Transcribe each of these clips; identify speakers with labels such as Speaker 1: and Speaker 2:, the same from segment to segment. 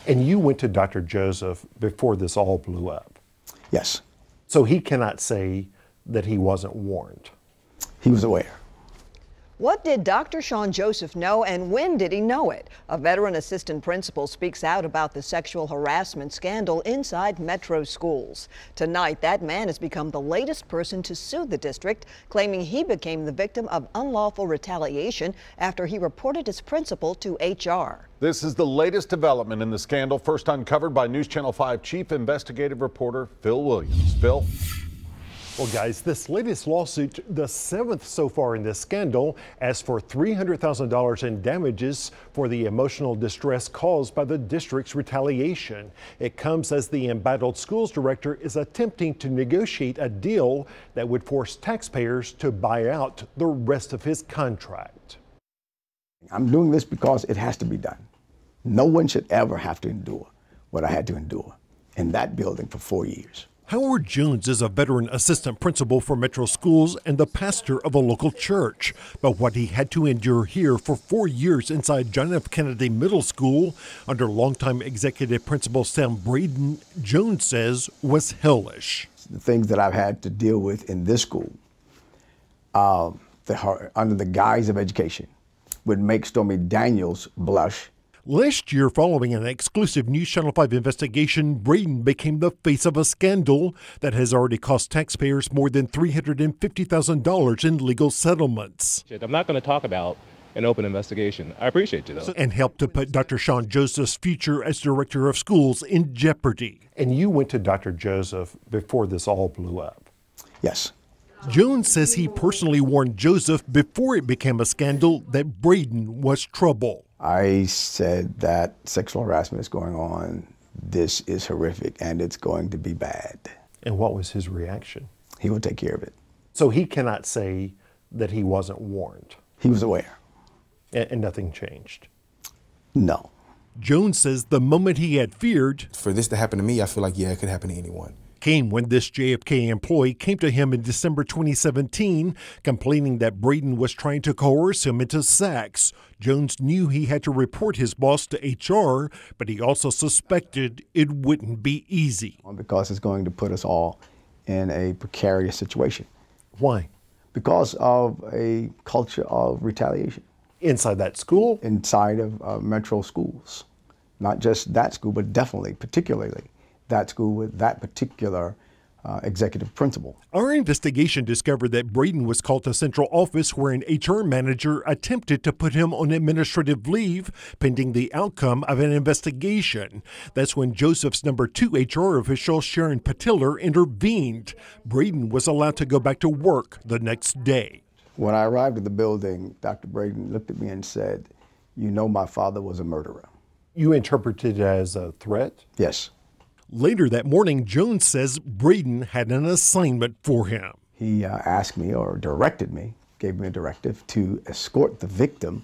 Speaker 1: And you went to Dr. Joseph before this all blew up.
Speaker 2: Yes.
Speaker 1: So he cannot say that he wasn't warned.
Speaker 2: He was aware.
Speaker 3: What did Dr. Sean Joseph know, and when did he know it? A veteran assistant principal speaks out about the sexual harassment scandal inside Metro schools. Tonight, that man has become the latest person to sue the district, claiming he became the victim of unlawful retaliation after he reported his principal to HR.
Speaker 4: This is the latest development in the scandal, first uncovered by News Channel 5 Chief Investigative Reporter Phil Williams. Phil?
Speaker 1: Well, guys, this latest lawsuit, the seventh so far in this scandal, asks for $300,000 in damages for the emotional distress caused by the district's retaliation. It comes as the embattled schools director is attempting to negotiate a deal that would force taxpayers to buy out the rest of his contract.
Speaker 2: I'm doing this because it has to be done. No one should ever have to endure what I had to endure in that building for 4 years.
Speaker 1: Howard Jones is a veteran assistant principal for Metro Schools and the pastor of a local church. But what he had to endure here for 4 years inside John F. Kennedy Middle School under longtime executive principal Sam Braden, Jones says was hellish.
Speaker 2: The things that I've had to deal with in this school, under the guise of education, would make Stormy Daniels blush.
Speaker 1: Last year, following an exclusive News Channel 5 investigation, Braden became the face of a scandal that has already cost taxpayers more than $350,000 in legal settlements.
Speaker 5: I'm not going to talk about an open investigation. I appreciate you, though.
Speaker 1: And helped to put Dr. Sean Joseph's future as director of schools in jeopardy. And you went to Dr. Joseph before this all blew up.
Speaker 2: Yes.
Speaker 1: Jones says he personally warned Joseph before it became a scandal that Braden was trouble.
Speaker 2: I said that sexual harassment is going on. This is horrific and it's going to be bad.
Speaker 1: And what was his reaction?
Speaker 2: He will take care of it.
Speaker 1: So he cannot say that he wasn't warned.
Speaker 2: He was aware.
Speaker 1: And nothing changed.
Speaker 2: No.
Speaker 1: Jones says the moment he had feared
Speaker 6: for this to happen to me, I feel like, yeah, it could happen to anyone.
Speaker 1: Came when this JFK employee came to him in December 2017, complaining that Braden was trying to coerce him into sex. Jones knew he had to report his boss to HR, but he also suspected it wouldn't be easy.
Speaker 2: Because it's going to put us all in a precarious situation.
Speaker 1: Why?
Speaker 2: Because of a culture of retaliation.
Speaker 1: Inside that school?
Speaker 2: Inside of Metro schools. Not just that school, but definitely, particularly, that school with that particular executive principal.
Speaker 1: Our investigation discovered that Braden was called to central office where an HR manager attempted to put him on administrative leave pending the outcome of an investigation. That's when Joseph's number 2 HR official, Sharon Patiller, intervened. Braden was allowed to go back to work the next day.
Speaker 2: When I arrived at the building, Dr. Braden looked at me and said, "You know my father was a murderer."
Speaker 1: You interpreted it as a threat?
Speaker 2: Yes.
Speaker 1: Later that morning, Jones says Braden had an assignment for him.
Speaker 2: He asked me, or directed me, gave me a directive to escort the victim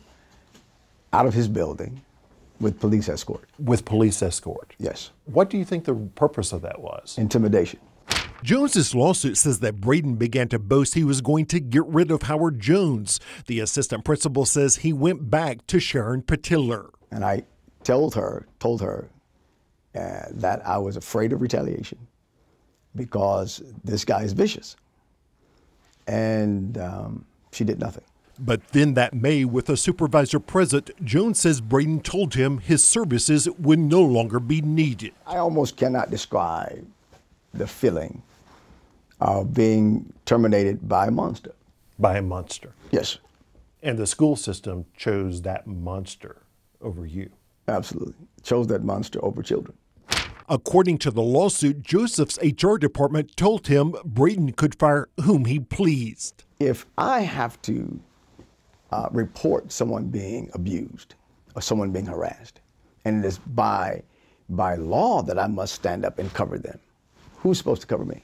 Speaker 2: out of his building with police escort.
Speaker 1: With police escort?
Speaker 2: Yes.
Speaker 1: What do you think the purpose of that was?
Speaker 2: Intimidation.
Speaker 1: Jones's lawsuit says that Braden began to boast he was going to get rid of Howard Jones. The assistant principal says he went back to Sharon Patiller.
Speaker 2: And I told her that I was afraid of retaliation because this guy is vicious. And she did nothing.
Speaker 1: But then that May, with a supervisor present, Jones says Braden told him his services would no longer be needed.
Speaker 2: I almost cannot describe the feeling of being terminated by a monster.
Speaker 1: By a monster?
Speaker 2: Yes.
Speaker 1: And the school system chose that monster over you?
Speaker 2: Absolutely. Chose that monster over children.
Speaker 1: According to the lawsuit, Joseph's HR department told him Braden could fire whom he pleased.
Speaker 2: If I have to report someone being abused or someone being harassed, and it is by law that I must stand up and cover them, who's supposed to cover me?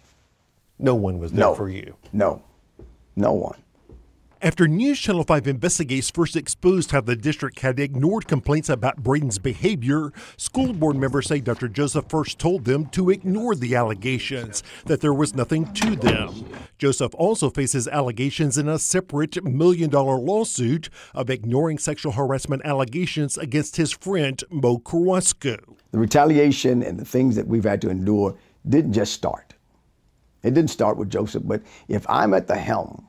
Speaker 1: No one was there for you.
Speaker 2: No one.
Speaker 1: After News Channel 5 Investigates first exposed how the district had ignored complaints about Braden's behavior, school board members say Dr. Joseph first told them to ignore the allegations, that there was nothing to them. Joseph also faces allegations in a separate $1 million lawsuit of ignoring sexual harassment allegations against his friend Mo Carrasco.
Speaker 2: The retaliation and the things that we've had to endure didn't just start. It didn't start with Joseph, but if I'm at the helm,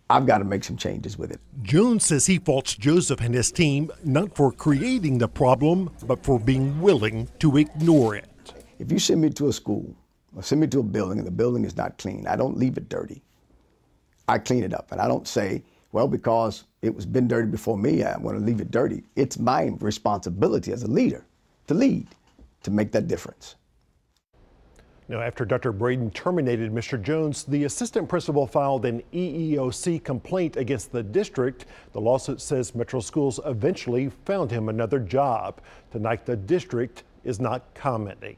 Speaker 2: I've got to make some changes with it.
Speaker 1: Jones says he faults Joseph and his team not for creating the problem, but for being willing to ignore it.
Speaker 2: If you send me to a school or send me to a building and the building is not clean, I don't leave it dirty. I clean it up. And I don't say, well, because it was been dirty before me, I want to leave it dirty. It's my responsibility as a leader to lead, to make that difference.
Speaker 1: Now, after Dr. Braden terminated Mr. Jones, the assistant principal filed an EEOC complaint against the district. The lawsuit says Metro Schools eventually found him another job. Tonight, the district is not commenting.